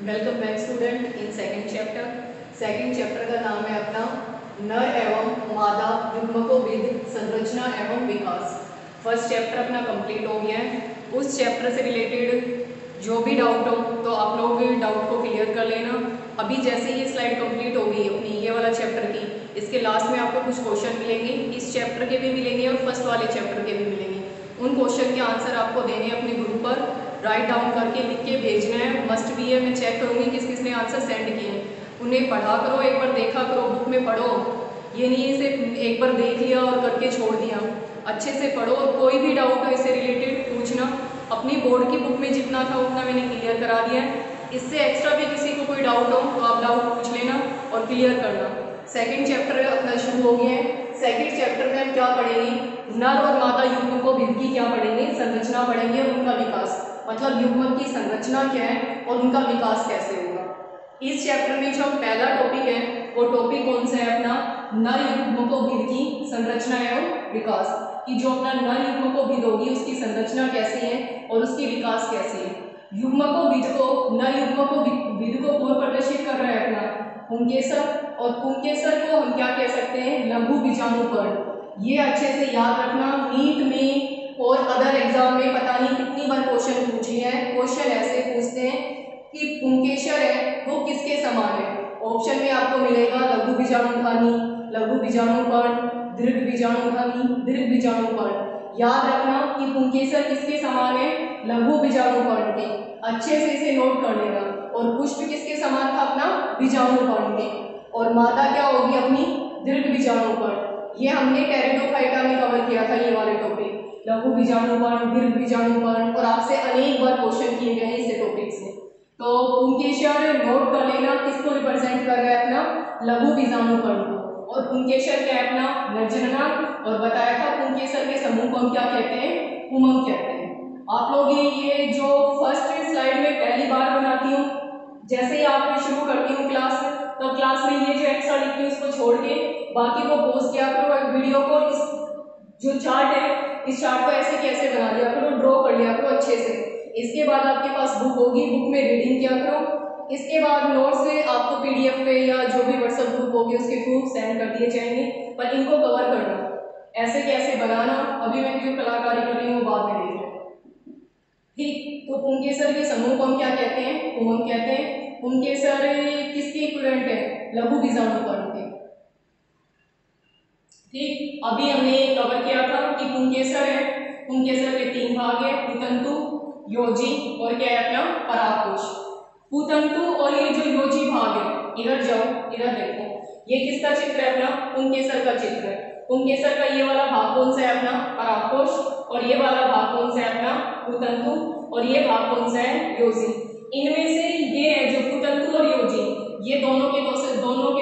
Welcome back student in second chapter. Second chapter का नाम है अपना नर एवं मादा युग्मकोविद संरचना एवं विकास। फर्स्ट चैप्टर अपना कंप्लीट हो गया है। उस चैप्टर से रिलेटेड जो भी डाउट हो तो आप लोग डाउट को क्लियर कर लेना। अभी जैसे ही स्लाइड कंप्लीट होगी अपनी ये वाला चैप्टर की, इसके लास्ट में आपको कुछ क्वेश्चन मिलेंगे, इस चैप्टर के भी मिलेंगे और फर्स्ट वाले चैप्टर के भी मिलेंगे। उन क्वेश्चन के आंसर आपको देने अपने ग्रुप पर राइट डाउन करके लिख के भेजना है, मस्ट भी है। मैं चेक करूँगी किस किस ने आंसर सेंड किए हैं। उन्हें पढ़ा करो, एक बार देखा करो, बुक में पढ़ो। ये नहीं है सिर्फ एक बार देख लिया और करके छोड़ दिया। अच्छे से पढ़ो और कोई भी डाउट हो इससे रिलेटेड पूछना। अपनी बोर्ड की बुक में जितना था उतना मैंने क्लियर करा दिया है। इससे एक्स्ट्रा भी किसी को कोई डाउट हो तो आप डाउट पूछ लेना और क्लियर करना। सेकेंड चैप्टर अपना शुरू हो गया है। सेकेंड चैप्टर में हम क्या पढ़ेंगे, नर और मादा युग्मकों की क्या पढ़ेंगे, संरचना पढ़ेंगे और उनका विकास, मतलब युग्मक की संरचना क्या है और उनका विकास कैसे होगा। इस चैप्टर में जो पहला टॉपिक है वो टॉपिक कौन सा है अपना, नर युग्मकों की संरचना एवं विकास। कि जो अपना नर युग्मकों होगी उसकी संरचना कैसी है और उसकी विकास कैसी है। युग्मकों को नर युग्मकों को कौन प्रदर्शित कर रहा है अपना, पुंकेसर। और पुंकेसर को हम क्या कह सकते हैं, लघु बीजाणुपर्ण। ये अच्छे से याद रखना, नीट में और अदर एग्जाम में पता नहीं कितनी बार क्वेश्चन पूछी है। क्वेश्चन ऐसे पूछते हैं कि पुंकेसर है वो किसके समान है। ऑप्शन में आपको मिलेगा लघु बीजाणुधानी, लघु बीजाणुपर्ण, दीर्घ बीजाणुधानी, दीर्घ बीजाणुपर्ण। याद रखना कि पुंकेसर किसके समान है, लघु बीजाणुपर्ण के। अच्छे से इसे नोट कर लेना। और पुष्प किसके समान था अपना, बीजाणुपर्ण के। और मादा क्या होगी अपनी, दीर्घ बीजाणुपर्ण। ये हमने टेरिडोफाइटा में कवर किया था, ये वाले टॉपिक, लघु बीजाणुपर्ण, दीर्घ बीजाणुपर्ण, और आपसे अनेक बार क्वेश्चन किए गए हैं इस टॉपिक से। तो पुंकेसर नोट कर लेना किसको रिप्रेजेंट कर रहा है अपना, लघु बीजाणुपर्ण को। और पुंकेसर क्या है अपना, नरजननांग। और बताया था पुंकेसर के समूह को हम क्या कहते हैं, पुमंग कहते हैं। आप लोग ये जो फर्स्ट स्लाइड में पहली बार बनाती हूँ, जैसे ही आप शुरू करती हूँ क्लास, तो क्लास में ये जो एक्स्ट्रा लिखती हूँ इसको छोड़ के बाकी को पोस्ट किया करो वीडियो को। इस जो चार्ट है इस चार्ट को ऐसे कैसे बना लिया करो, ड्रॉ कर लिया करो अच्छे से। इसके बाद आपके पास बुक होगी, बुक में रीडिंग किया करो। इसके बाद नोट्स आपको पीडीएफ पे या जो भी व्हाट्सएप ग्रुप होगी उसके थ्रू सेंड कर दिए जाएंगे, पर इनको कवर करना ऐसे कैसे बनाना, अभी मैं जो कलाकारी कर रही हूँ बाद में देख। ठीक, तो पुंकेसर के समूह को हम क्या कहते हैं, पुमंग कहते हैं। पुंकेसर किसके इक्विवेलेंट है, लघु बीजाणुपर्ण के। ठीक, अभी हमने कवर किया था कि पुंकेसर है, पुंकेसर के तीन भाग है, पुतंतु, योजी और क्या है अपना, परागकोश। पुतंतु और ये जो योजी भाग है, इधर जाओ, इधर देखो, ये किसका चित्र है अपना, पुंकेसर का चित्र है। पुंकेसर का ये वाला भाग कौन सा है अपना, परागकोश। और ये वाला भाग कौन सा है अपना, पुतंतु। और ये भाग कौन सा है, योजी। इनमें से ये है जो पुतंतु और योजी, ये दोनों के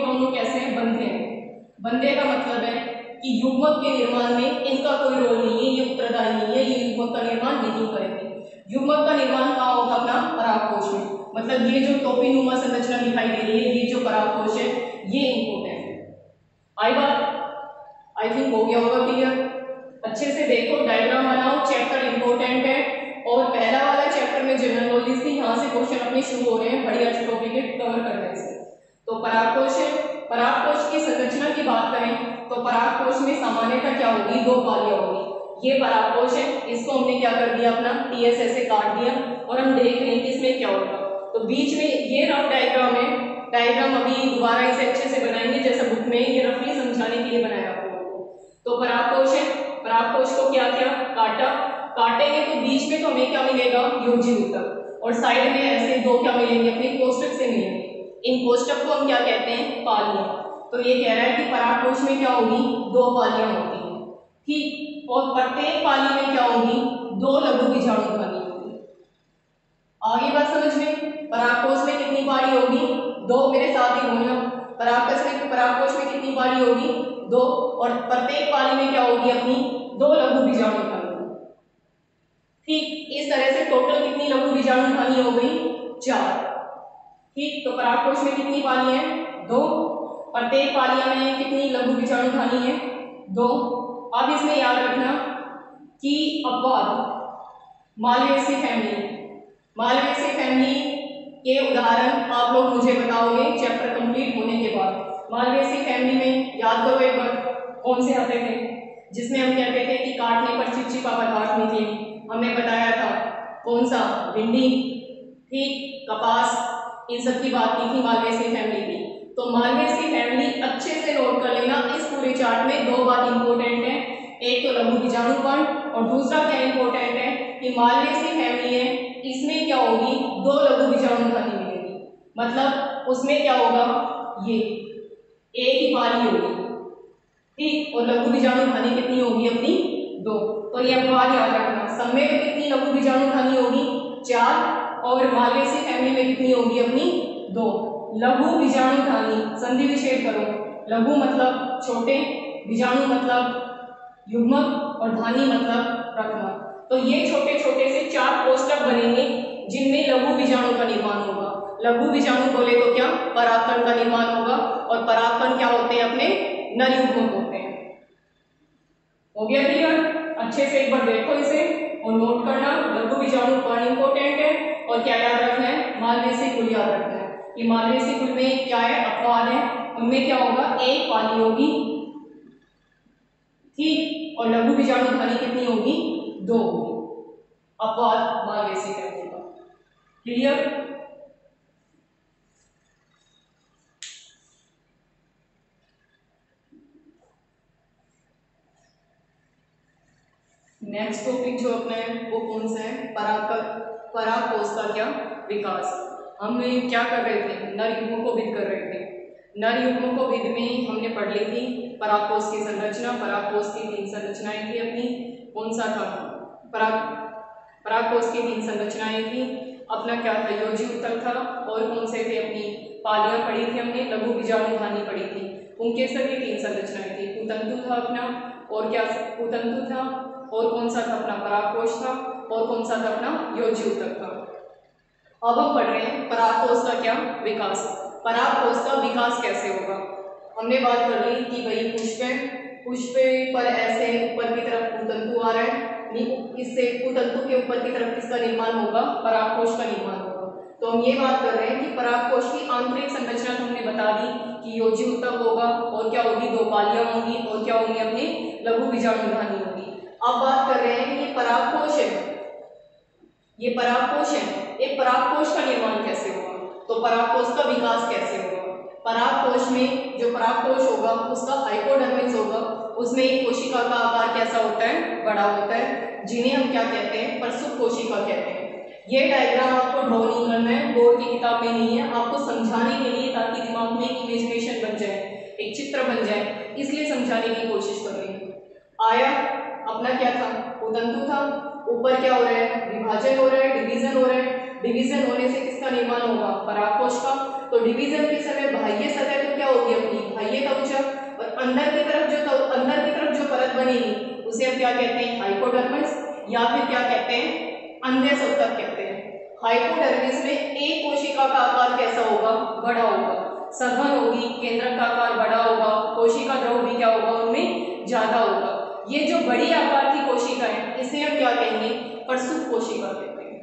दोनों कैसे हैं, बंधे हैं। बंधे का मतलब है कि युग्मक के निर्माण में इनका कोई रोल नहीं है, ये उत्तरदायी नहीं है, ये युग्मक का निर्माण नहीं करेंगे। युग्मक का निर्माण कहाँ होगा अपना, परागकोश में। मतलब ये जो टोपीनुमा संरचना दिखाई दे रही है, ये जो परागकोश है ये इंपॉर्टेंट है। आई बात, आई थिंक हो गया होगा क्लियर। अच्छे से देखो, डायग्राम बनाओ, चैप्टर इंपॉर्टेंट है। और पहला वाला चैप्टर में जनरल नॉलेज थी, यहाँ से क्वेश्चन अपने शुरू हो रहे हैं, बढ़िया टॉपिक है, कवर करने से। तो परागकोश है, परागकोश की संरचना की बात करें तो परागकोश में सामान्यतः क्या होगी, दो पालियां होगी। ये परागकोश है, इसको हमने क्या कर दिया अपना, टीएस ऐसे काट दिया और हम देख रहे हैं कि इसमें क्या होगा। तो बीच में ये रफ डायग्राम है, डायग्राम अभी दोबारा इसे अच्छे से बनाएंगे जैसा बुक में ये रफली समझाने के लिए बनाया आप लोगों को। तो परागकोश है, परागकोश को क्या किया, काटा, काटेंगे तो बीच में तो हमें क्या मिलेगा, योजी ऊतक, और साइड में ऐसे दो क्या मिलेंगे, अपने कोष्टक से मिलेंगे। इन कोष्टक को हम क्या कहते हैं, पालियां। तो ये कह रहा है कि परागकोश में क्या होगी, दो पालियां होती हैं। ठीक, और प्रत्येक पाली में क्या होगी, दो लघु बीजाणुधानी होगी। आगे बात समझ में, परागकोश में कितनी पाली होगी, दो, मेरे साथ ही बोलना। परागकोश में कितनी पाली होगी, दो, और प्रत्येक पाली में क्या होगी अपनी, दो लघु बीजाणुधानी। ठीक, इस तरह से टोटल कितनी लघु बीजाणुधानी हो गई, चार। ठीक, तो परागकोश में कितनी पाली है, दो, प्रत्येक पालिया में कितनी लघु बीजाणुधानी है, दो। अब इसमें याद रखना कि अपवाद, मालवेसी फैमिली, मालवेसी फैमिली के उदाहरण आप लोग मुझे बताओगे चैप्टर कंप्लीट होने के बाद। मालवेसी फैमिली में याद करो एक बार कौन से आते थे, जिसमें हम कहते थे कि काटने पर चिपचिपा पदार्थ निकले। हमने बताया था कौन सा, भिंडी, ठीक, कपास, इन सब की बात की थी मालवेसी फैमिली की। तो मालवेसी फैमिली अच्छे से नोट कर लेना, इस पूरे चार्ट में दो बात इंपॉर्टेंट है, एक तो लघु बीजाणुकण और दूसरा क्या इंपॉर्टेंट है कि मालवेसी फैमिली है, इसमें क्या होगी, दो लघु बीजाणुधानी मिलेगी। मतलब उसमें क्या होगा, ये एक ही पाली होगी, ठीक, और लघु बीजाणुधानी कितनी होगी अपनी, दो। तो ये बात याद रखना, सब में कितनी लघु बीजाणुधानी होगी, 4, और मालवेसी फैमिली में कितनी होगी अपनी, 2। लघु बीजाणुधानी संधि विच्छेद करो, लघु मतलब छोटे, बीजाणु मतलब युग्मक और धानी मतलब रत्नक। तो ये छोटे छोटे से 4 कोष्ठक बनेंगे जिनमें लघु बीजाणु का निर्माण होगा। लघु बीजाणु बोले तो क्या, परागकण का निर्माण होगा, और परागकण क्या होते हैं अपने, नर युग्मक होते हैं। हो गया क्लियर? अच्छे से एक बार देखो इसे और नोट करना, लघु बीजाणु कण इंपॉर्टेंट है, और क्या याद रखना है, मालवेसी कुल याद रखना है कि मालवेसी कुल में क्या है, अपवाद है, उनमें क्या होगा, एक पाली होगी, ठीक, और लघु बीजाणुधानी कितनी होगी, 2 होगी। अपवाद मालवेसी फैमिली का। क्लियर? नेक्स्ट टॉपिक जो अपना है वो कौन सा है, परागकोश का क्या विकास। हम क्या कर रहे थे, नर युग्मकोविद कर रहे थे। नर युग्मकोविद में हमने पढ़ ली थी परागकोश की संरचना। परागकोश की 3 संरचनाएं थी अपनी, कौन सा था, परागकोश की 3 संरचनाएं थी अपना, क्या था, योजी उत्तक था, और कौन से थे, अपनी पालियां पढ़ी थी हमने, लघु बीजाणुधानी पढ़ी थी, उनके सभी 3 संरचनाएं थी। कुतंतु था अपना, और क्या कुतंतु था, और कौन सा था अपना, परागकोश था, और कौन सा था अपना, योजी उत्तक था। अब हम पढ़ रहे हैं परागकोश का क्या विकास। परागकोश का विकास कैसे होगा, हमने बात कर ली कि भाई पुष्प पर ऐसे ऊपर की तरफ कुतंतु आ रहा है, इससे कुतंतु के ऊपर की तरफ किसका निर्माण होगा, परागकोश का निर्माण होगा। तो हम ये बात कर रहे हैं कि परागकोश की आंतरिक संरचना तो हमने बता दी कि योजी उत्तक होगा, और क्या होगी, 2 पालियां होंगी, और क्या होंगी अपनी, लघु बीजाणुधानी होगी। अब बात कर रहे हैं ये परागकोश है, ये परागकोश है, एक परागकोश का निर्माण कैसे होगा, तो परागकोश का विकास कैसे होगा। परागकोश में जो परागकोश होगा उसका हाइपोडर्मिस होगा, उसमें एक कोशिका का आकार कैसा होता है, बड़ा होता है, जिन्हें हम क्या कहते हैं, प्रसूत कोशिका कहते हैं। ये डायग्राम आपको ड्रॉ नहीं करना है, बोर्ड की किताब में नहीं है, आपको समझाने के लिए, ताकि दिमाग में एक इमेजिनेशन बन जाए, एक चित्र बन जाए, इसलिए समझाने की कोशिश कर रही हूँ। आया अपना क्या था, कुतंतु था, ऊपर क्या हो रहा है, विभाजन हो रहा है, डिवीजन हो रहा है, डिवीजन होने से किसका निर्माण होगा, परागकोश का। तो डिवीजन के समय बाह्य सतह तो क्या होगी अपनी, बाह्य कवचक, और अंदर की तरफ जो परत बनेगी उसे हम क्या कहते हैं, हाइपोडर्मिस, या फिर क्या कहते हैं, अंधे सतह कहते हैं। हाइपोडर्मिस में एक कोशिका का आकार कैसा होगा, बड़ा होगा, सघन होगी, केंद्रक का आकार बड़ा होगा, कोशिका द्रव्य भी क्या होगा उनमें ज्यादा होगा। ये जो बड़ी आकार की कोशिका है इसे हम क्या कहेंगे, प्रसूत कोशिका कहते हैं।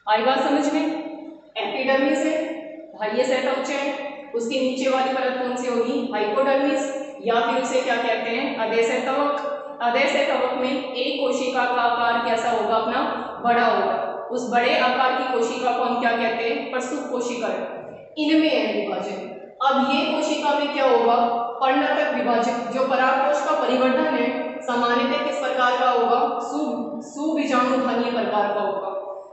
आई बात समझ में? एपिडर्मिस है, बाह्य सतह है, उसके नीचे वाली परत कौन सी होगी, हाइपोडर्मिस, या फिर उसे क्या कहते हैं, अधेय कवक। अधेय कवक में एक कोशिका का आकार कैसा होगा अपना, बड़ा होगा, उस बड़े आकार की कोशिका को हम क्या कहते हैं, प्रसूत कोशिका। इनमें है विभाजन। अब ये कोशिका में क्या होगा, पर्णतक विभाजन। जो परागकोश का परिवर्धन है सामान्यतः किस प्रकार का होगा, सुबीजाणुधानी प्रकार का होगा।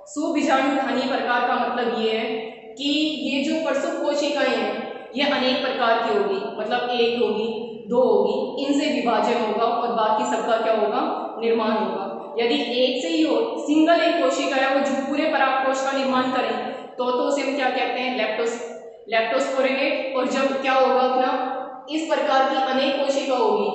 सुबीजाणुधानी प्रकार का मतलब ये है कि ये जो प्रसूत कोशिकाएं हैं ये अनेक प्रकार की होगी, मतलब 1 होगी, 2 होगी, इनसे विभाजन होगा और बाकी सबका क्या होगा, निर्माण होगा। यदि एक से ही हो, सिंगल एक कोशिका है वो जो पूरे परागकोश का निर्माण करें तो उसे हम क्या कहते हैं, लेप्टोस्पोरेनेट। और जब क्या होगा अपना, इस प्रकार की अनेक कोशिका होगी,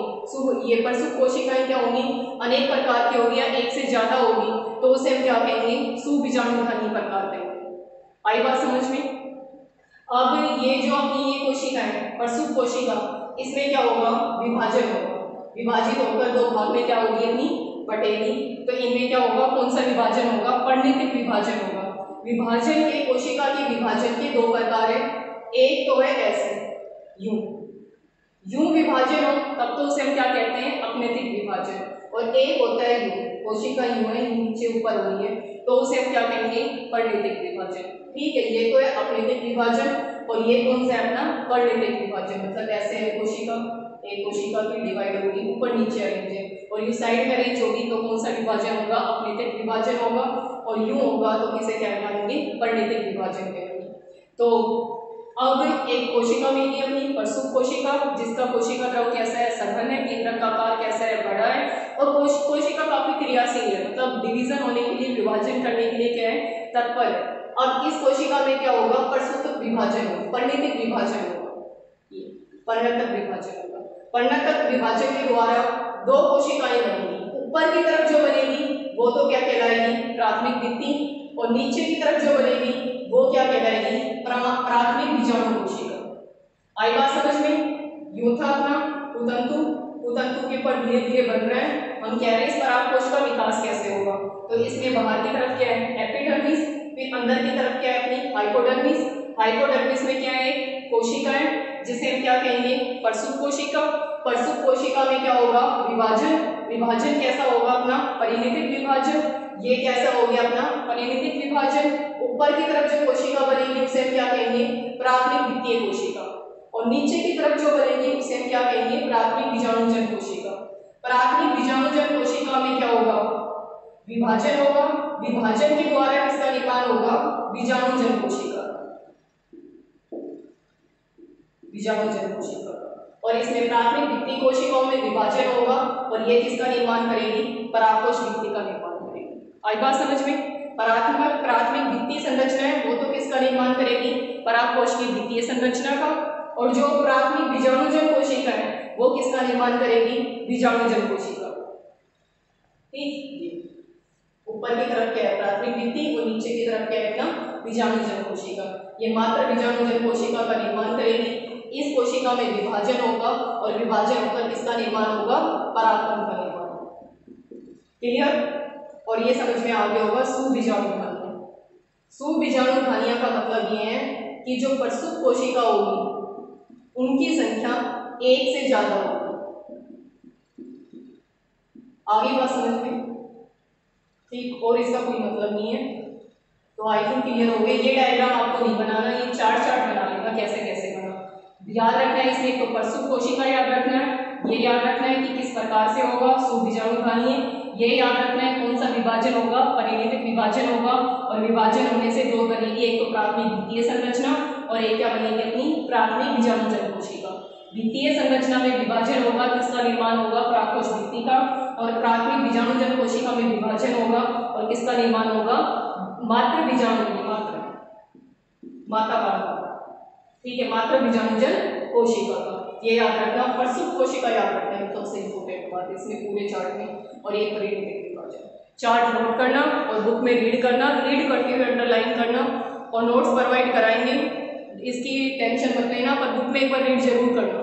ये प्रसूत कोशिकाएं क्या होंगी, अनेक प्रकार की होगी या एक से ज्यादा होगी, तो उसे हम क्या कहेंगे, सुबीजाणुधानी प्रकार कहेंगे। आई बात समझ में? अब ये जो अपनी ये कोशिका है प्रसूत कोशिका, इसमें क्या होगा, विभाजन होगा, विभाजित होकर 2 भाग में क्या होगी अपनी, बटेगी। तो इनमें क्या होगा, कौन सा विभाजन होगा, पर्णितिक विभाजन होगा। विभाजन के कोशिका के विभाजन के दो प्रकार है। एक तो है ऐसे यूं यूं विभाजन हो तब तो उसे हम क्या कहते हैं, अपनैतिक विभाजन। और एक होता है यूं, कोशिका यूं है, नीचे ऊपर हो रही है, तो उसे हम क्या कहेंगे, परिणैतिक विभाजन। ठीक है, ये तो है अपनैतिक विभाजन और ये कौन सा है अपना परिणैतिक विभाजन। मतलब ऐसे है कोशिका, एक कोशिका की डिवाइड होगी, ऊपर नीचे अरेंज है और ये साइड में अरेंज होगी, तो कौन सा विभाजन होगा, अपनैतिक विभाजन होगा। और यूं होगा तो इसे क्या मानेंगे, परिणैतिक विभाजन कहेंगे। तो अब एक कोशिका मिली अपनी प्रसूत कोशिका, जिसका कोशिका द्रव कैसा है, सघन है, केंद्रक का आकार कैसा है, बड़ा है और कोशिका काफी क्रियाशील है, मतलब डिवीजन होने के लिए, विभाजन करने के लिए क्या है, तत्पर है। अब इस कोशिका में क्या होगा, प्रसूत विभाजन होगा, परिणैतिक विभाजन होगा, ये परिणतक विभाजन होगा। परिणतक विभाजन के द्वारा दो कोशिकाएं बनेगी, ऊपर की तरफ जो बनेगी वो तो क्या कहलाएगी, प्राथमिक भित्ति, और नीचे की तरफ जो बनेगी वो क्या कहलाएगी, प्राथमिक बीजाणु कोशिका। आई बात समझ में। यूं था अपना कुतंतु, कुतंतु के ऊपर धीरे धीरे बन रहा है, हम कह रहे हैं इस परागकोश का विकास कैसे होगा। तो इसमें बाहर की तरफ क्या है, एपिडर्मिस, फिर अंदर की तरफ क्या है अपनी हाइपोडर्मिस। हाइपोडर्मिस में क्या है, कोशिका है, जिसे हम क्या कहेंगे, प्रसूत कोशिका। प्रसूत कोशिका में क्या होगा, विभाजन। विभाजन कैसा होगा अपना, परिणैतिक विभाजन। ये कैसा हो गया अपना परिणैतिक विभाजन। ऊपर की तरफ जो कोशिका बनेगी उसे हम क्या कहेंगे, प्राथमिक द्वितीय कोशिका, और नीचे की तरफ जो बनेगी उसे हम क्या कहेंगे, प्राथमिक बीजाणुजन कोशिका। प्राथमिक बीजाणुजन कोशिका में क्या होगा, विभाजन होगा। विभाजन के द्वारा किसका निर्माण होगा, बीजाणुजन कोशिका, बीजाणुजन कोशिका। और इसमें प्राथमिक भित्ति कोशिकाओं में विभाजन होगा और ये किसका निर्माण करेगी, परागकोश भित्ति का निर्माण करेगी। आई बात समझ में। प्राथमिक भित्ति संरचना है वो तो किसका निर्माण करेगी, परागकोश की द्वितीय संरचना का। और जो प्राथमिक बीजाणुजन कोशिका है वो किसका निर्माण करेगी, बीजाणुजन कोशिका। ठीक, ऊपर की तरफ क्या है प्राथमिक भित्ति और नीचे की तरफ क्या है अपना बीजाणुजन कोशिका। ये मात्र बीजाणुजन कोशिका का निर्माण करेगी। इस कोशिका में विभाजन होगा और विभाजन होकर किसका निर्माण होगा, परागकण का निर्माण। क्लियर। और ये समझ में आ गया होगा सुबीजाणु धानियां। सुबीजाणु धानियां का मतलब ये है कि जो प्रसूत कोशिका होगी उनकी संख्या एक से ज्यादा होगी। आगे बात समझ में। ठीक, और इसका कोई मतलब नहीं है। तो आई थिंक क्लियर हो गया। ये डायग्राम आपको नहीं बनाना, ये चार्ट बना लेना कैसे कैसे बना। याद रखना है इसमें, तो प्रसूत कोशिका याद रखना है, ये याद रखना है कि किस प्रकार से होगा, सुबीजाणु धानियां। ये याद रखना है कौन सा विभाजन होगा, परिणैतिक विभाजन होगा। और विभाजन होने से दो बनेगी, एक तो प्राथमिक द्वितीय संरचना और एक क्या बनेगी अपनी प्राथमिक बीजाणुजन कोशिका। द्वितीय संरचना में विभाजन होगा, किसका निर्माण होगा, परागकोश भित्ति का। और प्राथमिक बीजाणुजन कोशिका में विभाजन होगा और किसका निर्माण होगा, मात्र बीजाणु, माता वाला। ठीक है, मात्र बीजाणुजन कोशिका का ये याद रखना। प्रसूत कोशिका याद रखना है, सबसे इंपॉर्टेंट बात है इसमें पूरे चार्ट में। और ये परिणैतिक विभाजन चार्ट नोट करना और बुक में रीड करना, रीड करते हुए अंडरलाइन करना और नोट्स प्रोवाइड कराएंगे, इसकी टेंशन मत लेना, पर बुक में एक बार रीड जरूर करना।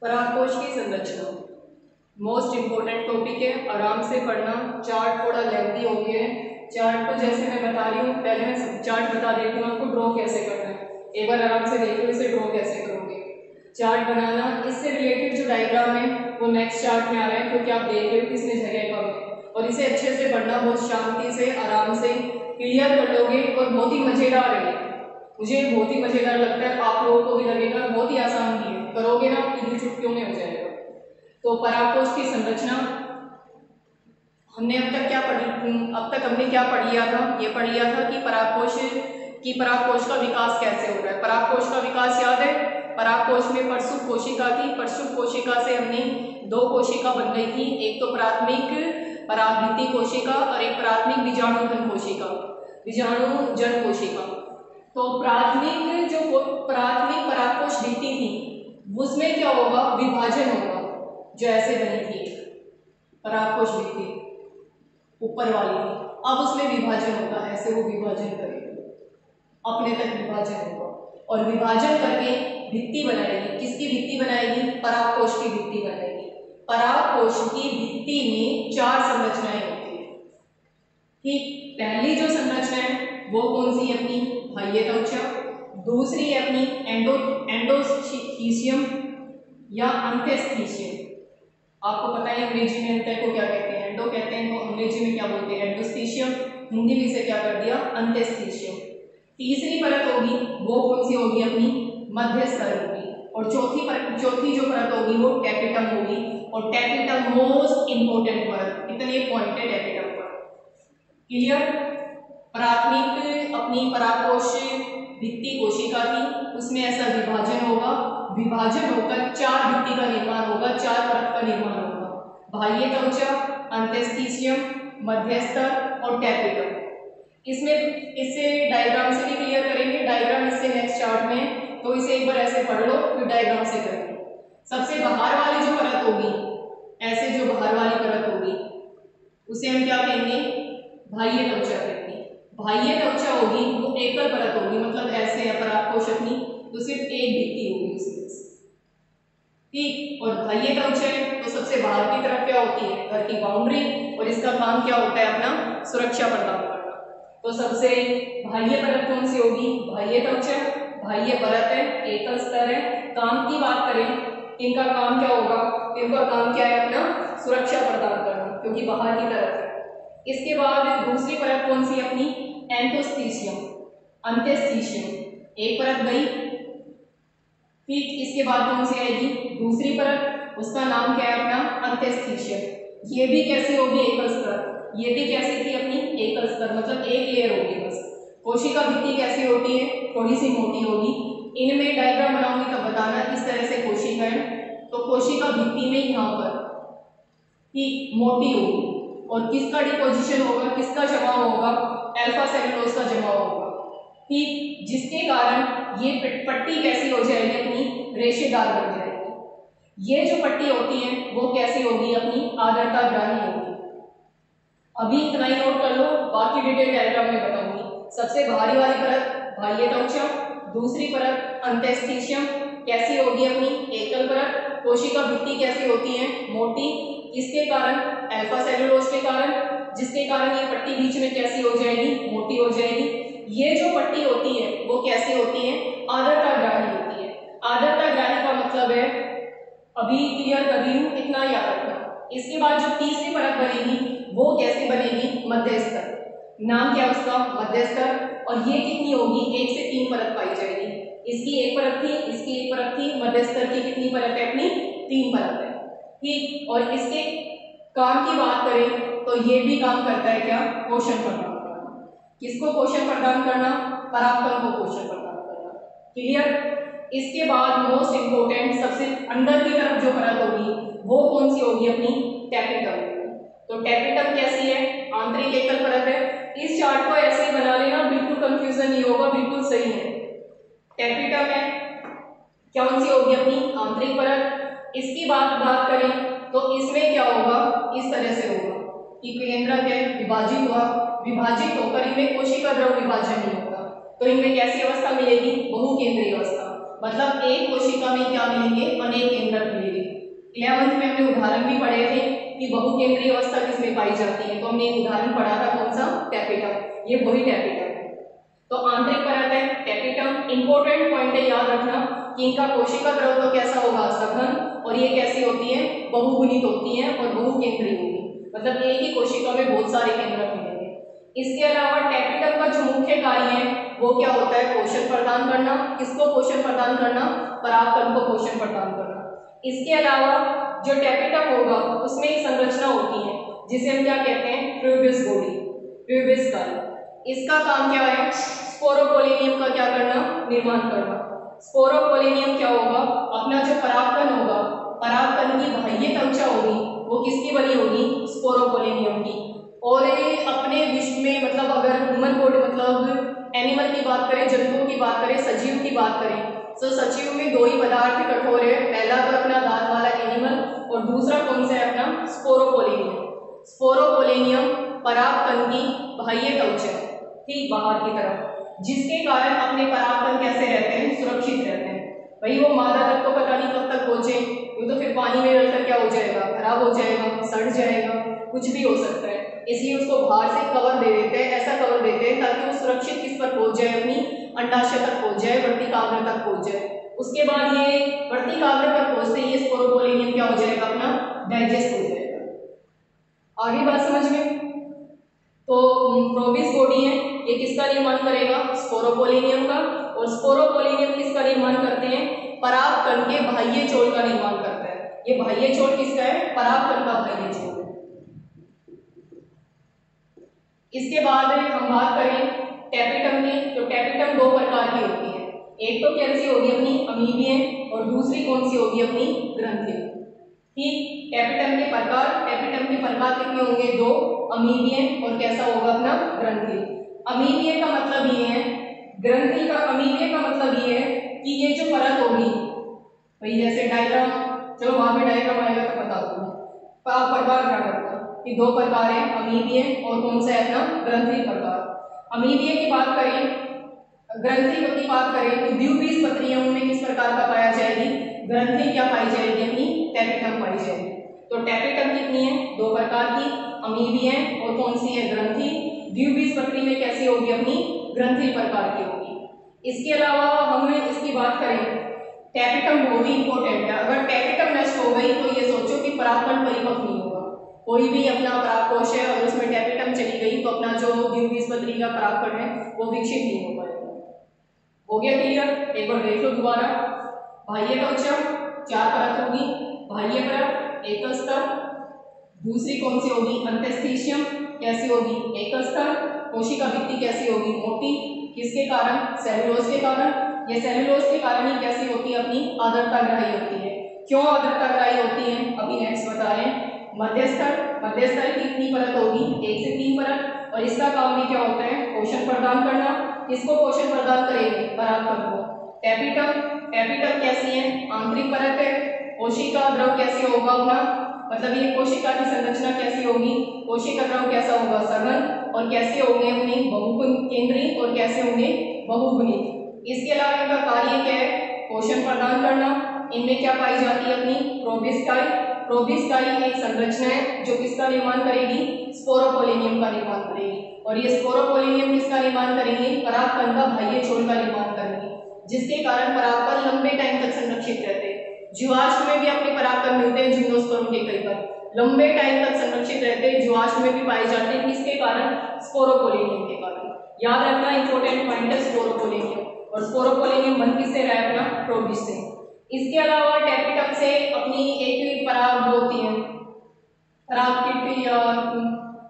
परागकोश की संरचना मोस्ट इंपोर्टेंट टॉपिक है, आराम से पढ़ना। चार्ट थोड़ा लेंथी हो गया है, चार्ट को जैसे मैं बता रही हूँ, पहले मैं चार्ट बता देती हूँ आपको ड्रॉ कैसे करना है। एक बार आराम से देखो इसे ड्रॉ कैसे करोगे। चार्ट बनाना, इससे रिलेटेड जो डायग्राम है वो नेक्स्ट चार्ट में आ रहा है, क्योंकि आप देख रहे हो किसमें जगह कम है। और इसे अच्छे से पढ़ना, बहुत शांति से आराम से क्लियर कर लोगे और बहुत ही मजेदार है। मुझे बहुत ही मजेदार लगता है, आप लोगों को भी लगेगा बहुत ही आसान भी है, करोगे ना इन्हीं चुटकियों में हो जाएगा। तो परागकोश की संरचना हमने अब तक क्या पढ़ लिया था, ये पढ़ लिया था कि परागकोश का विकास कैसे हो रहा है। परागकोश का विकास याद है, परागकोश में प्रसूत कोशिका थी, प्रसूत कोशिका से हमने दो कोशिका बन गई थी, एक तो प्राथमिक परागभित्ति कोशिका और एक प्राथमिक बीजाणुजन कोशिका, बीजाणुजन कोशिका। तो प्राथमिक परागकोश भित्ति थी उसमें क्या होगा, विभाजन होगा, जो ऐसे बनी थी परागकोश भित्ति ऊपर वाली थी। अब उसमें विभाजन होगा, ऐसे वो विभाजन करेगा, अपने तक विभाजन होगा। और विभाजन करके भित्ति बनाएगी। किसकी भित्ति बनाएगी? परागकोश की भित्ति बनाएगी। परागकोश की भित्ति में 4 संरचनाएं होती है। ठीक, पहली जो संरचना है वो कौन सी है अपनी? बाह्य त्वचा। दूसरी है अपनी एंडोस्थीशियम या अंत्यस्थीशियम। आपको पता है अंग्रेजी में अंत्य को क्या कहते हैं? एंडो कहते हैं, तो अंग्रेजी में क्या बोलते हैं? एंडोस्थीशियम। हिंदी में इसे क्या कर दिया? अंत्यस्थीशियम। तीसरी परत होगी वो कौन सी होगी? अपनी मध्यस्तर होगी। और चौथी जो परत होगी वो टैपेटम होगी। और टैपेटम मोस्ट इंपोर्टेंट परत। इतने पॉइंट है टैपेटम पर। क्लियर? प्राथमिक अपनी परागकोश भित्ति कोशिका थी, उसमें ऐसा विभाजन होगा, विभाजन होकर 4 भित्ति का निर्माण होगा, 4 परत का निर्माण होगा। बाह्य त्वचा, अंत्यस्थीशियम, मध्यस्तर और टैपेटम। इसमें इससे डायग्राम से भी क्लियर करेंगे। डायग्राम इससे नेक्स्ट चार्ट में, तो इसे एक बार ऐसे पढ़ लो फिर डायग्राम से करेंगे। सबसे बाहर वाली जो परत होगी, ऐसे जो बाहर वाली परत होगी उसे हम क्या कहेंगे? बाह्य त्वचा कहेंगे। बाह्य त्वचा होगी वो एकल परत होगी, मतलब ऐसे है परागकोश अपनी, तो सिर्फ एक भित्ति होगी उसमें। ठीक, और बाह्य त्वचा है तो सबसे बाहर की तरफ क्या होती है? घर की बाउंड्री, और इसका काम क्या होता है? अपना सुरक्षा प्रदान करना। तो सबसे बाह्य परत कौन सी होगी? बाह्य त्वचा। बाह्य परत है, एकल स्तर है। काम की बात करें, इनका काम क्या होगा? इनका काम क्या है? अपना सुरक्षा प्रदान करना, क्योंकि बाहर की तरफ है। इसके बाद दूसरी परत कौन सी? अपनी एंडोस्थीशियम, अंत्यस्थीशियम। एक परत गई। ठीक, इसके बाद कौन सी आएगी? दूसरी परत, उसका नाम क्या है? अपना अंत्यस्थीशियम। ये भी कैसी होगी? एकल स्तर। ये भी कैसी थी? अपनी एकल स्तर, मतलब एक लेयर होगी बस। कोशिका भित्ति कैसी होती है? थोड़ी सी मोटी होगी। इनमें डायग्राम बनाऊंगी तब बताना किस तरह से कोशिका है। तो कोशिका भित्ति में यहाँ पर ठीक मोटी होगी, और किसका डिपोजिशन होगा? किसका जमाव होगा? अल्फा सेलुलोज का जमाव होगा। ठीक, जिसके कारण ये पट्टी कैसी हो जाएगी? अपनी रेशेदार बन जाएगी। ये जो पट्टी होती है वो कैसी होगी? अपनी आर्द्रता ग्राही होगी। अभी इतना ही नोट कर लो, बाकी डिटेल डायग्राम में बताऊंगी। सबसे बाहरी वाली परत बाह्य त्वचा, दूसरी परत अंत्यस्थीशियम कैसी होगी? अपनी एकल परत। कोशिका भित्ति कैसी होती है? मोटी। किसके कारण? अल्फा सेलुलोज के कारण, जिसके कारण ये पट्टी बीच में कैसी हो जाएगी? मोटी हो जाएगी। ये जो पट्टी होती है वो कैसी होती है? आर्द्रता ग्राही होती है। आर्द्रता ग्राही का मतलब है, अभी क्लियर कर रही हूं, इतना याद रखना। इसके बाद जो तीसरी परत बनेगी वो कैसी बनेगी? मध्यस्तर। नाम क्या उसका? मध्यस्तर। और ये कितनी होगी? 1 से 3 परत पाई जाएगी। इसकी एक परत थी, इसकी एक परत थी। मध्यस्तर की कितनी परत है? अपनी 3 परत है। ठीक, और इसके काम की बात करें तो ये भी काम करता है क्या? पोषण प्रदान करना। किसको पोषण प्रदान करना? परागकण को पोषण प्रदान करना। क्लियर? इसके बाद मोस्ट इंपोर्टेंट सबसे अंदर की तरफ जो परत होगी वो कौन सी होगी? अपनी टैपेटम। तो टैपेटम कैसी है? आंतरिक एकल परत है। इस चार्ट को ऐसे ही बना लेना, बिल्कुल कंफ्यूजन नहीं होगा, बिल्कुल सही है। टैपेटम है, कौन सी होगी? अपनी आंतरिक परत। इसकी बात करें तो इसमें क्या होगा? इस तरह से होगा कि केंद्रक है, विभाजित हुआ, विभाजित होकर इनमें कोशिका द्रव विभाजन नहीं होगा, तो इनमें कैसी अवस्था मिलेगी? बहुकेंद्रीय अवस्था। मतलब एक कोशिका में क्या मिलेंगे? अनेक केंद्रक मिलेंगे। 11th में हमने उदाहरण भी पढ़े थे कि बहुकेंद्रीय अवस्था किसमें पाई जाती है, तो हमने एक उदाहरण पढ़ा था, कौन सा? टैपेटम। ये वही टैपेटम है। तो आंतरिक परत है टैपेटम। इंपॉर्टेंट पॉइंट है, याद रखना कि इनका कोशिका द्रव तो कैसा होगा? सघन। और ये कैसी होती है? बहुगुणित होती है और बहुकेंद्रीय होगी, मतलब एक ही कोशिका में बहुत सारे केंद्रक मिलेंगे। इसके अलावा टैपेटम का जो मुख्य कार्य है वो क्या होता है? पोषण प्रदान करना। किसको पोषण प्रदान करना? परागकण को पोषण प्रदान करना। इसके अलावा जो टैपेटम होगा उसमें एक संरचना होती है जिसे हम क्या कहते हैं? प्यूबिस बॉडी, प्यूबिस कल। इसका काम क्या है? स्पोरोपोलिनियम का क्या करना? निर्माण करना। स्पोरोपोलिनियम क्या होगा? अपना जो परागकण होगा, परागकण की बाह्य त्वचा होगी वो किसकी बनी होगी? स्पोरोपोलिनियम की। और ये अपने विश्व में, मतलब अगर ह्यूमन बॉडी, मतलब एनिमल की बात करें, जंतुओं की बात करें, सजीव की बात करें, तो सजीव में 2 ही पदार्थ कठोर है। पहला तो अपना दांत वाला एनिमल, और दूसरा कौन सा है? अपना स्पोरोपोलिनियम। स्पोरोपोलिनियम परागकण की बाह्य त्वचा। ठीक बाहर की तरफ, जिसके कारण अपने परागकण कैसे रहते हैं, सुरक्षित रहते हैं। भाई वो मादा तक तो पता नहीं कब तक पहुंचे, वो तो फिर पानी में डलकर क्या हो जाएगा, खराब हो जाएगा, सड़ जाएगा, कुछ भी हो सकता है। इसलिए उसको बाहर से कवर दे देते हैं, ऐसा कवर देते हैं ताकि वो सुरक्षित किस पर पहुंच जाए, अपनी अंडाशय तक पहुंच जाए, वर्तिकाग्र तक पहुंच जाए। उसके बाद ये वर्तिकाग्र पर पहुंचते ही स्पोरोपोलिनियम क्या हो जाएगा, अपना डाइजेस्ट हो जाएगा। आगे बात समझ में। तो प्रोबिस बॉडी है, ये किसका निर्माण करेगा, स्पोरोपोलिनियम का। और स्पोरोपोलिनियम किसका निर्माण करते हैं, परागकण के बाह्य छोर का निर्माण करता है। ये बाह्य छोर किसका है, परागकण का बाह्य छोर। इसके बाद हम बात करें टेपिटम की, तो टेपिटम दो प्रकार की होती है। एक तो कैसी होगी, अपनी अमीबियन, और दूसरी कौन सी होगी, अपनी ग्रंथि। ठीक, टेपिटम के प्रकार कितने होंगे, दो, अमीबियन और कैसा होगा, अपना ग्रंथि। अमीबियन का मतलब ये है, ग्रंथि का, अमीबियन का मतलब ये है कि ये जो परत होगी, भाई जैसे डायग्राम, चलो वहां पे डायग्राम आएगा तो बता दूंगा। प्रकार क्या करता है कि दो प्रकार है, अमीबियन और कौन सा है, अपना ग्रंथि प्रकार। अमीबियन की बात करें, ग्रंथि की बात करें तो द्विबीजपत्री में किस प्रकार का पाया जाएगी, ग्रंथि क्या पाई जाएगी, अपनी टेपिटम पाई जाएगी। तो टेपिटम कितनी है, दो प्रकार की, अमीबियन और कौन सी है, ग्रंथि। द्विबीजपत्री में कैसी होगी, अपनी ग्रंथि प्रकार की होगी। इसके अलावा हम इसकी बात करें, टेपिटम बहुत ही इंपॉर्टेंट है। अगर टेपिटम नष्ट हो गई तो ये सोचो कि परागकण परिपक्व नहीं होगा। कोई भी अपना परागकोश है और उसमें टेपिटम चली गई तो अपना जो द्विबीजपत्री का परागकण है वो विकसित नहीं हो पाएगा। हो गया क्लियर, एक बार देख लो दोबारा। बाह्य कवचम, चार परत होगी, बाह्य परत एक स्तर, दूसरी कौन सी होगी, अंतस्थिशियम, कैसी होगी, एक स्तर। कोशिका भित्ति कैसी होगी, मोटी, किसके कारण, सेलुलोज के कारण। ये सेलुलोज के कारण ही कैसी होती है, अपनी आर्द्रताग्राही होती है। क्यों आर्द्रताग्राही होती है, अभी नेक्स्ट बता रहे हैं। मध्यस्तर, मध्यस्तर की कितनी परत होगी, 1 से 3 परत, और इसका काम भी क्या होता है, पोषण प्रदान करना। किसको पोषण प्रदान करेगी, परागकण को। टेपिटम, टेपिटम कैसी है, आंतरिक परत है। कोशिका द्रव कैसे होगा अपना, मतलब ये कोशिका की संरचना कैसी होगी, कोशिका द्रव कैसा होगा, सघन, और कैसे होंगे अपने बहुकोण केंद्रीय, और कैसे होंगे बहुगुणित। इसके अलावा इनका कार्य क्या है, पोषण प्रदान करना। इनमें क्या पाई जाती है, अपनी प्रोबिस्टाई। प्रोबिस्टाई एक संरचना है जो किसका निर्माण करेगी, स्पोरोपोलिनियम का निर्माण करेगी। और ये स्पोरोपोलिनियम किसका निर्माण करेंगे, परागकण का बाह्य छोर का निर्माण करेंगे, जिसके कारण परागकण लंबे टाइम तक संरक्षित रहते हैं। जीवाश्म में भी अपने परागकण मिलते हैं, जिम्नोस्पर्म के कई पर लंबे टाइम तक संरक्षित रहते हैं। जीवाश्म में भी पाए जाते हैं, किसके कारण, स्पोरोपोलिनियम के कारण। याद रखना इंपॉर्टेंट पॉइंट है स्पोरोपोलिनियम। और स्पोरोपोलिनियम बन किससे रहा है, अपना प्रोबिस से। इसके अलावा टेपिटम से अपनी एक पराग होती है, पराग किट, या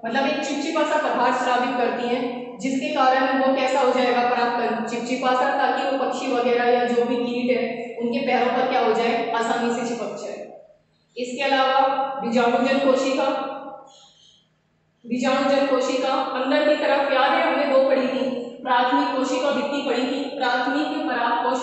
मतलब एक चिपचिपा सा पदार्थ स्रावित करती है, जिसके कारण वो कैसा हो जाएगा, परागकण चिपचिपा सा, ताकि वो पक्षी वगैरह या जो भी कीट है उनके पैरों पर क्या हो जाए, आसानी से चिपक जाए। इसके अलावा बीजाणुजन कोशिका, बीजाणुजन कोशिका अंदर की तरफ, याद है हमने दो पढ़ी थी, प्राथमिक कोशिका भित्ति पढ़ी थी, प्राथमिक परागकोश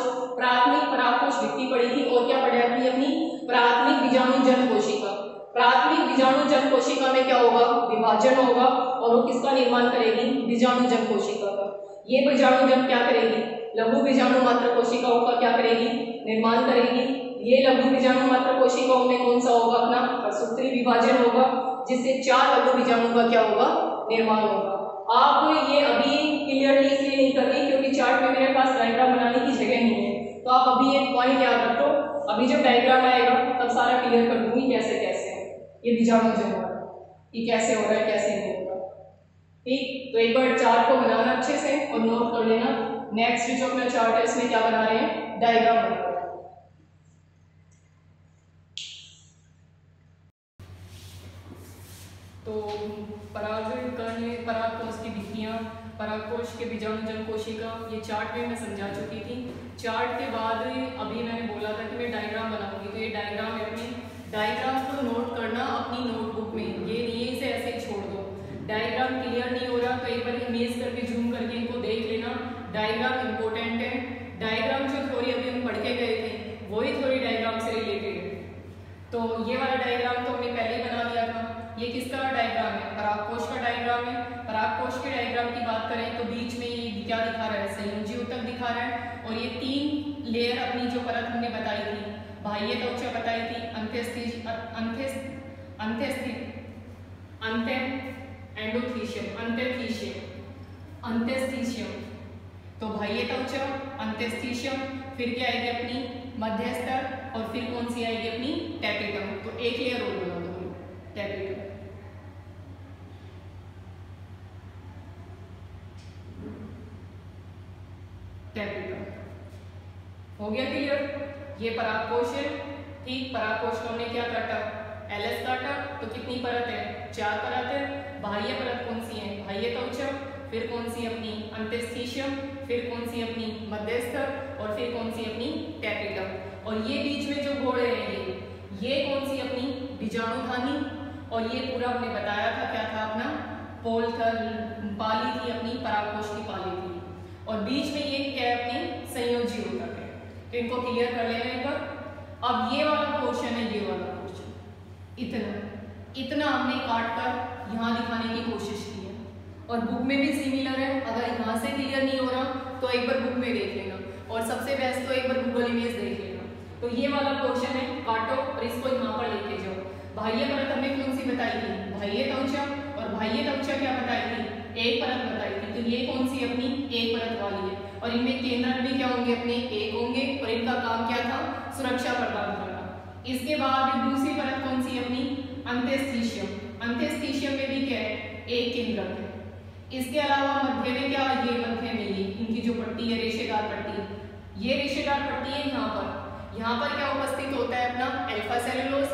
भित्ति पढ़ी थी, और क्या पढ़ी थी, अपनी प्राथमिक बीजाणुजन कोशिका। प्राथमिक बीजाणुजन कोशिका में क्या होगा, विभाजन होगा, और वो किसका निर्माण करेगी, बीजाणुजन कोशिका का। ये बीजाणुजन क्या करेगी, लघु बीजाणु मात्र कोशिकाओं का क्या करेगी, निर्माण करेगी। ये लघु बीजाणु मात्र कोशिकाओं में कौन सा होगा, अपना परसूत्री विभाजन होगा, जिससे 4 लघु बीजाणु का क्या होगा, निर्माण होगा। आप ये अभी क्लियरली इसलिए नहीं कर रही क्योंकि चार्ट में मेरे पास डायग्राम बनाने की जगह नहीं है, तो आप अभी एक पॉइंट याद रखो, अभी जब डायग्राम आएगा तब सारा क्लियर कर दूंगी कैसे कैसे है ये बीजाणुजन हो रहा है, ये कैसे हो रहा है, कैसे नहीं हो रहा। ठीक, तो एक बार चार्ट को बनाना अच्छे से और नोट कर लेना। नेक्स्ट जो अपना चार्ट है इसमें क्या बना रहे हैं, डायग्राम बना रहे हैं। तो परागकण, परागकोश की भित्तियाँ, परागकोश के बीजाणुजन कोशिका, ये चार्ट में मैं समझा चुकी थी। चार्ट के बाद अभी मैंने बोला था कि मैं डायग्राम बनाऊंगी, तो ये डायग्राम है, अपनी डायग्राम को नोट करना अपनी नोटबुक में, ये नहीं है इसे ऐसे ही छोड़ दो। डायग्राम क्लियर नहीं हो रहा, कई बार इमेज करके जूम करके इनको देख लेना। डायग्राम इंपॉर्टेंट है। डायग्राम जो थ्योरी अभी हम पढ़ के गए थे वही थ्योरी डायग्राम से रिलेटेड है। तो ये वाला डायग्राम तो हमने पहले ही बना लिया था। ये किसका डायग्राम है? परागकोश का डायग्राम है। परागकोश के डायग्राम की बात करें तो बीच में ये क्या दिखा रहा है? संयोजी ऊतक दिखा रहा है। और ये 3 लेयर अपनी जो परत हमने बताई थी, बाह्य त्वचा बताई थी, अंत्यस्थीशियम, तो बाह्य त्वचा, अंत्यस्थीशियम, फिर क्या आएगी अपनी मध्यस्तर, और फिर कौन सी आएगी अपनी टैपेटम। तो एक लेयर और बना दो, टैपेटम। टैपेटम हो गया क्लियर? ये परागकोश है, ठीक। परागकोश को हमने क्या काटा? एलएस काटा। तो कितनी परत है? 4 परत है। बाह्य परत कौन सी है? बाह्य त्वचा, फिर कौन सी अपनी अंत्यस्थीशियम, फिर कौन सी अपनी मध्यस्तर, और फिर कौन सी अपनी टैपेटम। और ये बीच में जो गोले हैं ये कौन सी अपनी बीजाणुधानी, और ये पूरा हमने बताया था क्या था अपना पोलथल, पाली थी अपनी, परागकोश की पाली थी। और बीच में ये क्या है? अपनी संयोजी ऊतक है। तो इनको क्लियर कर लेना एक बार। अब ये वाला पोर्शन है, ये वाला पोर्शन, इतना हमने काट कर यहाँ दिखाने की कोशिश की है। और बुक में भी सिमिलर है। अगर यहाँ से क्लियर नहीं हो रहा तो एक बार बुक में देख लेना, और सबसे बेस्ट तो एक बार गूगल इमेज देख लेना। तो ये वाला पोर्शन है, काटो और इसको यहाँ पर लेके जाओ। बाह्य परत हमने कौन सी बताई थी? बाह्य त्वचा। और बाह्य त्वचा क्या बताई थी? एक परत बताई थी। तो ये कौन सी अपनी एक परत वाली है। और इनमें केंद्रक भी क्या होंगे? अपने एक होंगे। और इनका काम क्या था? सुरक्षा प्रदान करना। इसके बाद दूसरी परत कौन सी अपनी? अंत्यस्थीशियम। अंत्यस्थीशियम में भी क्या है? एक केंद्रक है। इसके अलावा मध्य में क्या? ये मध्य में ये इनकी जो पट्टी है, रेशेदार पट्टी, ये रेशेदार पट्टी है। यहाँ पर क्या उपस्थित होता है? अपना अल्फा सेलुलोज।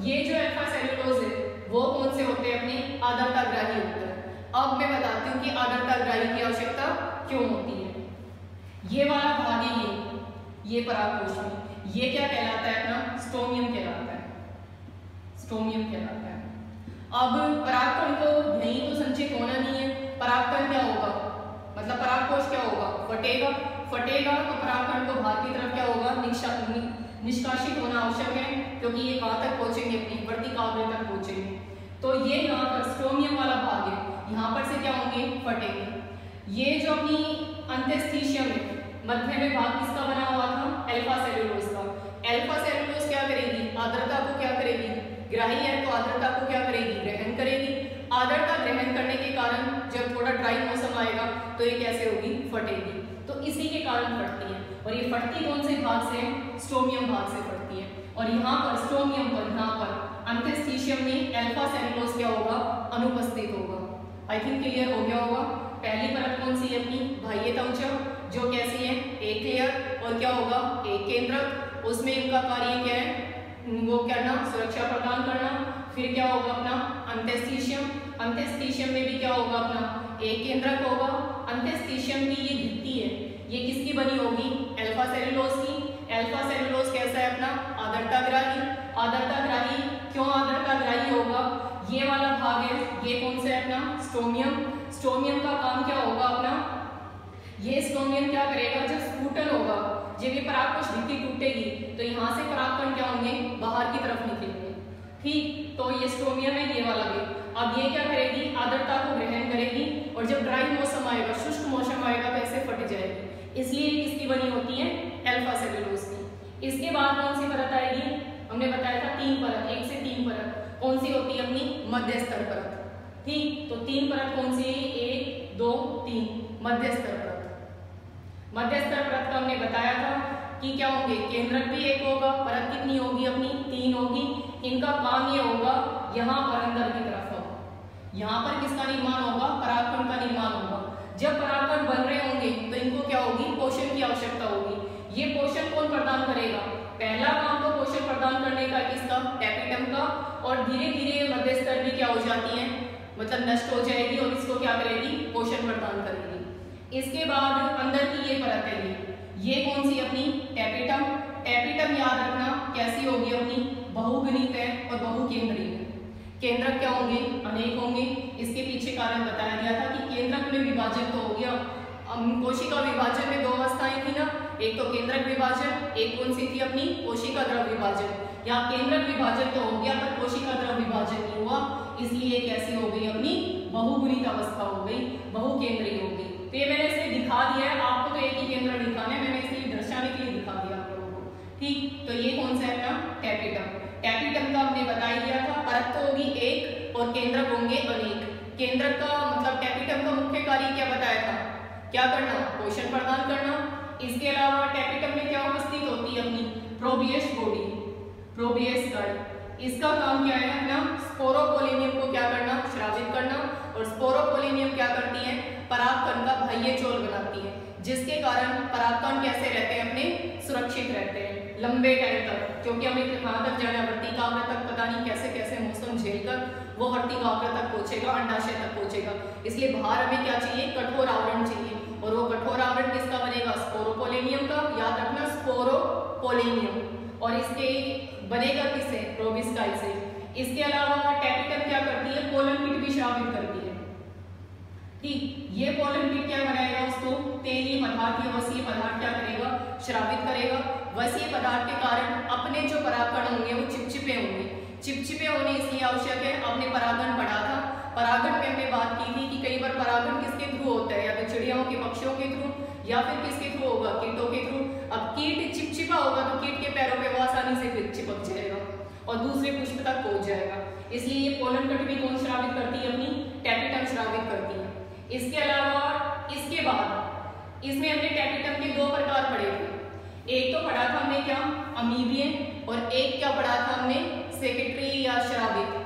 ये जो अल्फा सेलुलोज है वो कौन से होते हैं? अपने आर्द्रताग्राही होते हैं। अब मैं बताती हूँ कि आर्द्रताग्राही की आवश्यकता क्यों होती है। ये वाला भाग है, ये परागकोश में, ये क्या कहलाता है? अपना स्टोमियम कहलाता है। स्टोमियम कहलाता है। अब परागकण को यहीं तो संचित होना नहीं है। परागकण क्या होगा? मतलब परागकोश क्या होगा? फटेगा। फटेगा तो परागकण को बाहर की तरफ क्या होगा? निष्कासित होना आवश्यक है, क्योंकि ये कहाँ तक पहुंचेंगे? अपनी वर्तिकाग्र तक पहुंचेंगे। तो ये यहाँ पर स्टोमियम वाला भाग है, यहाँ पर से क्या होंगे? फटेंगे। ये जो अपनी अंत्यस्थीशियम है, मध्य में भाग किसका बना हुआ था? अल्फा सेलुलोज का। अल्फा सेलुलोज क्या करेगी? आर्द्रता को क्या करेगी? ग्राही है तो आर्द्रता को क्या करेगी? ग्रहण करेगी। आर्द्रता ग्रहण करने के कारण जब थोड़ा ड्राई मौसम आएगा तो ये कैसे होगी? फटेगी। तो इसी के कारण फटती है। और ये फटती कौन से भाग से? स्टोमियम भाग से फटती है। और यहाँ पर स्टोमियम पर, यहाँ पर अंत्यस्थीशियम में अल्फा सेलुलोज क्या होगा? अनुपस्थित होगा। आई थिंक क्लियर हो गया होगा। पहली परत कौन सी है? अपनी बाह्य त्वचा, जो कैसी है? एक लेयर, और क्या होगा? एक केंद्रक। उसमें इनका कार्य क्या है? वो करना, सुरक्षा प्रदान करना। फिर क्या होगा? अपना अंत्यस्थीशियम। अंत्यस्थीशियम में भी क्या होगा? अपना एक केंद्रक होगा। अंत्यस्थीशियम की ये भित्ति है, ये किसकी बनी होगी? अल्फा सेलुलोज की। अल्फा सेलुलोज कैसा है? अपना आर्द्रताग्राही। आर्द्रताग्राही क्यों आर्द्रताग्राही होगा? ये वाला भाग है, ये कौन सा है? अपना स्टोमियम। स्टोमियम का काम क्या होगा? अपना ये स्टोमियम क्या करेगा? जब स्फुटन होगा, जब ये परागकोश भित्ति टूटेगी तो यहाँ से परागकण क्या होंगे? बाहर की तरफ निकलेंगे। ठीक, तो ये स्टोमियम है, ये वाला भी। अब ये क्या करेगी? आर्द्रता को ग्रहण करेगी, और जब ड्राई मौसम आएगा, शुष्क मौसम आएगा तो ऐसे फट जाएगी। इसलिए किसकी बनी होती है? अल्फा सेलुलोज की। इसके बाद कौन सी परत आएगी? हमने बताया था 3 परत, 1 से 3 परत। कौन सी होती है? अपनी मध्यस्तर परत। ठीक, तो 3 परत कौन सी है? 1 2 3, मध्यस्तर परत। मध्यस्तर परत का हमने बताया था कि क्या होंगे? केंद्रक भी एक होगा। परत कितनी होगी? अपनी 3 होगी। इनका काम ये होगा, यहाँ पर अंदर की तरफ होगा। यहाँ पर किसका निर्माण होगा? परागकण का निर्माण होगा। जब परागकण बन रहे होंगे तो इनको क्या होगी? पोषण की आवश्यकता होगी। ये पोषण कौन प्रदान करेगा? पहला काम तो पोषण प्रदान करने का किसका? टैपेटम का। और धीरे धीरे मध्यस्तर भी क्या हो जाती है? मतलब नष्ट हो जाएगी, और इसको क्या करेगी? पोषण प्रदान करेगी। इसके बाद अंदर की ये परत है, ये कौन सी? अपनी टैपेटम। टैपेटम याद रखना कैसी होगी? अपनी बहुगणित है और बहुकेंद्रीय है। केंद्रक क्या होंगे? अनेक होंगे। इसके पीछे कारण बताया गया था कि केंद्रक में विभाजन तो हो गया। कोशिका विभाजन में 2 अवस्थाएं थी ना, एक तो केंद्रक विभाजन, एक कौन सी थी? अपनी कोशिका द्रव विभाजन। यहाँ केंद्रक विभाजन तो हो गया पर कोशिका द्रव विभाजन नहीं हुआ। इसलिए कैसी हो गई, अपनी बहुगुणित अवस्था हो गई, बहुकेंद्रीय हो गई। तो ये मैंने इसलिए दिखा दिया है, आपको तो एक ही केंद्र दिखाना है, मैंने इसलिए दर्शाने के लिए दिखा दिया आप लोगों को। ठीक, तो ये कौन सा है अपना कैपिटम। कैपिटम का हमने बता ही दिया था, परत तो होगी एक और केंद्रक होंगे अनेक। केंद्रक का मतलब कैपिटम का मुख्य कार्य क्या बताया था, क्या करना, पोषण प्रदान करना। इसके अलावा कैपिटम में क्या उपस्थित होती है, अपनी प्रोबियस बॉडी, प्रोबियस गढ़। इसका काम क्या है, अपना स्पोरोपोलिनियम को क्या करना, स्रावित करना। और स्पोरोपोलिनियम क्या करती है, परागकण का बाह्य चोल बनाती है, जिसके कारण परागकण कैसे रहते हैं, अपने सुरक्षित रहते हैं लंबे टाइम तक, क्योंकि हमें कहाँ तक जाना है, वर्तिकाग्र तक, पता नहीं कैसे कैसे मौसम झेलकर वो वर्तिकाग्र तक पहुंचेगा, अंडाशय तक पहुंचेगा। इसलिए बाहर हमें क्या चाहिए, कठोर आवरण चाहिए, और वो कठोर आवरण किसका बनेगा, स्पोरोपोलिनियम का, याद रखना स्पोरोपोलिनियम। और इसके बनेगा किससे, प्रोबिस्काई से। इसके अलावा कैपिटम क्या करती है, पोलन किट भी स्रावित करती है। ठीक, ये पोलन किट क्या बनाएगा, उसको तेलीय पदार्थ या वसीय पदार्थ क्या करेगा, स्रावित करेगा। वसीय पदार्थ के कारण अपने जो परागकण होंगे वो चिपचिपे होंगे। चिपचिपे होने इसलिए आवश्यक है, अपने परागण बढ़ा था। परागण में हमने बात की थी कि कई बार परागण किसके थ्रू होता है, या तो चिड़ियाओं के, पक्षियों के थ्रू, या फिर किसके थ्रू होगा, कीटों के थ्रू। अब कीट चिपचिपा होगा तो कीट के पैरों पे वो आसानी से चिपक जाएगा और दूसरे पुष्प तक पहुंच जाएगा। इसलिए ये पोलन कट भी कौन स्रावित करती है, अपनी कैपिटम स्रावित करती है। इसके अलावा इसके बाद इसमें हमने कैपिटम के दो प्रकार पढ़े थे। एक तो पढ़ा था हमने क्या, अमीबियन, और एक क्या पढ़ा था हमने, सेक्रेटरी या स्रावित।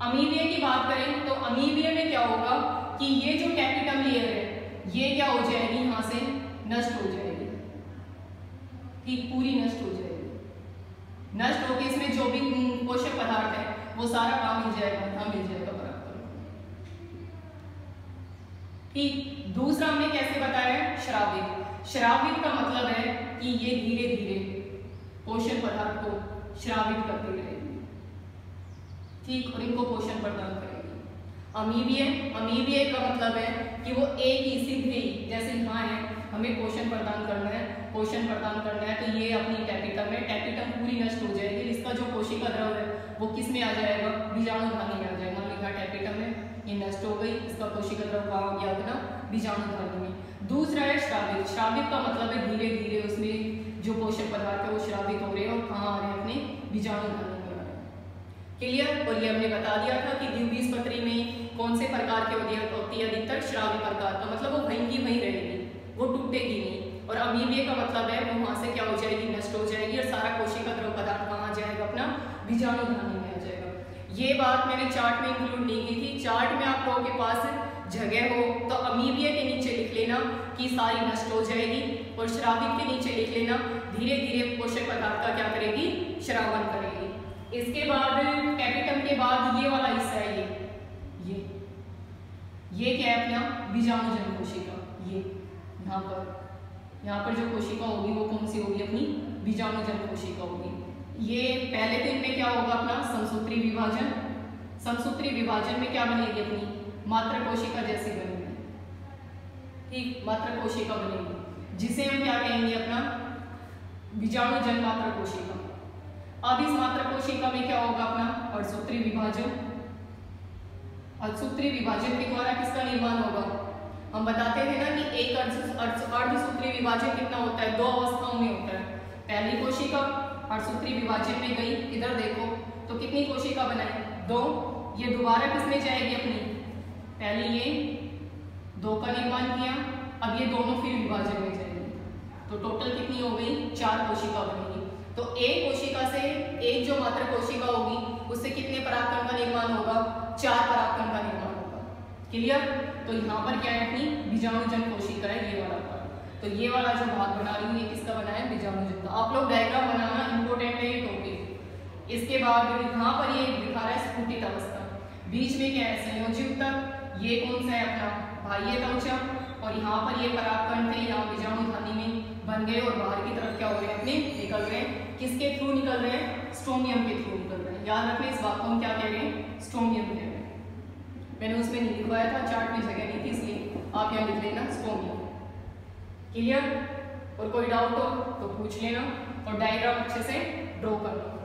अमीबियन की बात करें तो अमीबियन में क्या होगा कि ये जो कैपिटम लेयर है ये क्या हो जाएगी, यहाँ से नष्ट हो जाएगी। ठीक, पूरी नष्ट हो जाएगी। नष्ट होकर इसमें जो भी पोषक पदार्थ है वो सारा काम मिल जाएगा, यहाँ मिल जाएगा बराबर। ठीक, दूसरा हमने कैसे बताया, श्रावित। श्रावित का मतलब है कि ये धीरे धीरे पोषण पदार्थ को श्रावित करते रहेगी। ठीक, और इनको पोषण प्रदान करेगी। अमीबिये का मतलब है कि वो एक ही सीधे ही, जैसे यहाँ है हमें पोषण प्रदान करना है, पोषण प्रदान करना है, तो ये अपनी कैपिटम है, कैपिटम पूरी नष्ट हो जाएगी। इसका जो कोशिका द्रव है वो किस में आ जाएगा, बीजाणुधानी में आ जाएगा। मान लीजिए कैपिटम है, ये नष्ट हो गई, इसका कोशिका द्रव कहाँ हो गया, अपना बीजाणुधानी में। दूसरा है श्रावित। श्रावित का मतलब है धीरे धीरे उसमें जो पोषक पदार्थ है वो श्रावित हो रहे हैं और कहाँ आ रहे हैं, अपने बीजाणुधानी में आ रहे हैं। क्लियर। और ये हमने बता दिया था कि द्विबीजपत्री में कौन से प्रकार के होती है, अधिकतर श्रावित प्रकार का, मतलब वो वहीं की वहीं रहेगी, वो टूटेगी नहीं। और अमीबिये का मतलब है वो वहां से क्या हो जाएगी, नष्ट हो जाएगी, और सारा कोशिका द्रव पदार्थ कहाँ आ जाएगा, अपना बीजाणुधानी में आ जाएगा। ये बात मैंने चार्ट में इंक्लूड नहीं की थी। चार्ट में आप लोगों के पास जगह हो तो अमीबिये के नीचे लिख लेना कि सारी नष्ट हो जाएगी, और श्रावित के नीचे लिख लेना धीरे धीरे पोषक पदार्थ का क्या करेगी, श्रावण करेगी। इसके बाद कैपिटम के बाद ये वाला हिस्सा है, ये क्या है, अपना बीजाणुजन कोशिका। ये यहाँ पर जो कोशिका होगी वो कौन सी होगी, अपनी बीजाणुजन कोशिका होगी। ये पहले दिन में क्या होगा, अपना समसूत्री विभाजन। समसूत्री विभाजन में क्या बनेगी, अपनी मात्र कोशिका जैसी बनेगी। ठीक, मात्र कोशिका बनेगी, जिसे हम क्या कहेंगे, अपना बीजाणुजन मात्र कोशिका। अब इस मात्र कोशिका में क्या होगा, अपना अर्धसूत्री विभाजन। अर्धसूत्री विभाजन के द्वारा किसका निर्माण होगा, हम बताते थे ना कि एक अर्धसूत्री विभाजन कितना होता है, दो अवस्थाओं में होता है। पहली कोशिका अर्धसूत्री विभाजन में गई, इधर देखो तो कितनी कोशिका बनाई, दो। ये दोबारा किसमें जाएगी, अपनी पहले ये दो का निर्माण किया, अब ये दोनों फिर विभाजन में जाएंगे, तो टोटल कितनी हो गई, 4 कोशिका बनेगी। तो एक कोशिका से एक जो मात्र कोशिका होगी उससे कितने परागकण का निर्माण होगा, 4 परागकण का निर्माण होगा। क्लियर। तो यहाँ पर क्या है, अपनी बीजाणुजन कोशिका है, ये वाला पार्ट। तो ये वाला जो भाग बना रही हूँ ये किसका बना है, बीजाणुजन का। आप लोग डायग्राम बनाना इंपोर्टेंट है ये टॉपिक। इसके बाद यहाँ पर ये दिखा रहा है स्फुटित अवस्था, बीच में क्या है, संयोजी उत्तक। ये कौन सा है, अपना बाह्य कवच। और यहाँ पर ये परागकण थे, यहाँ बीजाणुधानी में बन गए और बाहर की तरफ क्या हो रहे हैं, अपने निकल रहे हैं। किसके थ्रू निकल रहे हैं, स्ट्रोमियम के थ्रू निकल रहे हैं। याद रखना इस बात को हम क्या कह रहे हैं, स्ट्रोमियम कह रहे हैं। मैंने उसमें नहीं लिखवाया था, चार्ट में जगह नहीं थी, इसलिए आप यहाँ लिख लेना स्ट्रोमियम। क्लियर। और कोई डाउट हो तो पूछ लेना और डायग्राम अच्छे से ड्रॉ करना।